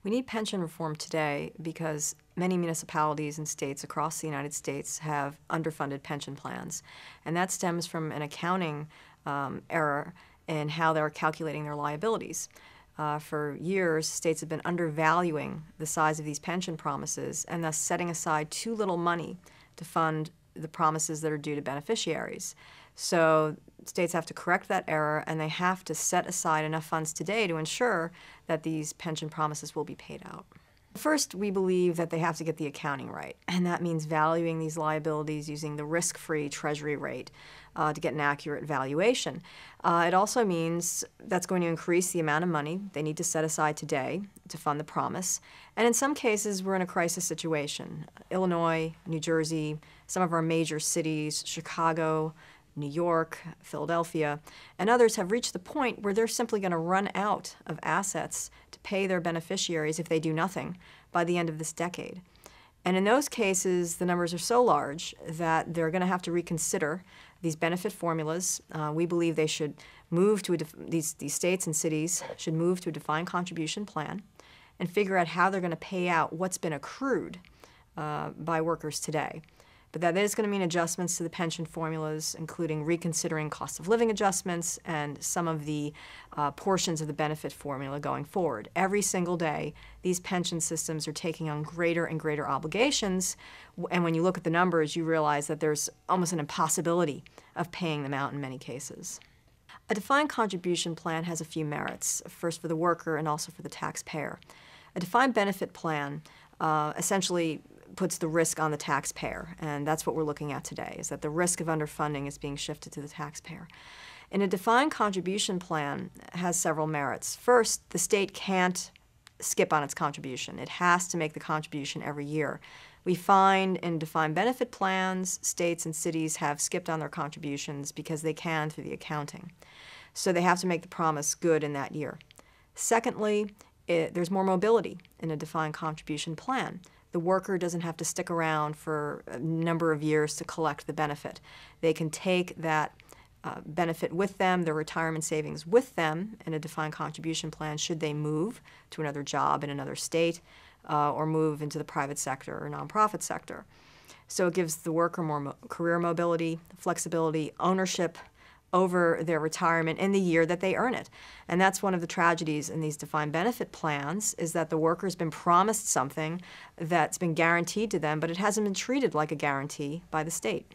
We need pension reform today because many municipalities and states across the United States have underfunded pension plans. And that stems from an accounting error in how they're calculating their liabilities. For years, states have been undervaluing the size of these pension promises and thus setting aside too little money to fund the promises that are due to beneficiaries. So states have to correct that error, and they have to set aside enough funds today to ensure that these pension promises will be paid out. First, we believe that they have to get the accounting right, and that means valuing these liabilities using the risk-free Treasury rate to get an accurate valuation. It also means that's going to increase the amount of money they need to set aside today to fund the promise. And in some cases, we're in a crisis situation. Illinois, New Jersey, some of our major cities, Chicago, New York, Philadelphia, and others have reached the point where they're simply going to run out of assets to pay their beneficiaries if they do nothing by the end of this decade. And in those cases, the numbers are so large that they're going to have to reconsider these benefit formulas. We believe they should move to these states and cities should move to a defined contribution plan and figure out how they're going to pay out what's been accrued by workers today. But that is going to mean adjustments to the pension formulas, including reconsidering cost of living adjustments and some of the portions of the benefit formula going forward. Every single day, these pension systems are taking on greater and greater obligations, and when you look at the numbers, you realize that there's almost an impossibility of paying them out in many cases. A defined contribution plan has a few merits, first for the worker and also for the taxpayer. A defined benefit plan essentially puts the risk on the taxpayer, and that's what we're looking at today, is that the risk of underfunding is being shifted to the taxpayer. And a defined contribution plan has several merits. First, the state can't skip on its contribution. It has to make the contribution every year. We find in defined benefit plans, states and cities have skipped on their contributions because they can through the accounting. So they have to make the promise good in that year. Secondly, there's more mobility in a defined contribution plan. The worker doesn't have to stick around for a number of years to collect the benefit. They can take that benefit with them, their retirement savings with them in a defined contribution plan should they move to another job in another state or move into the private sector or nonprofit sector. So it gives the worker more career mobility, flexibility, ownership over their retirement in the year that they earn it. And that's one of the tragedies in these defined benefit plans, is that the worker's been promised something that's been guaranteed to them, but it hasn't been treated like a guarantee by the state.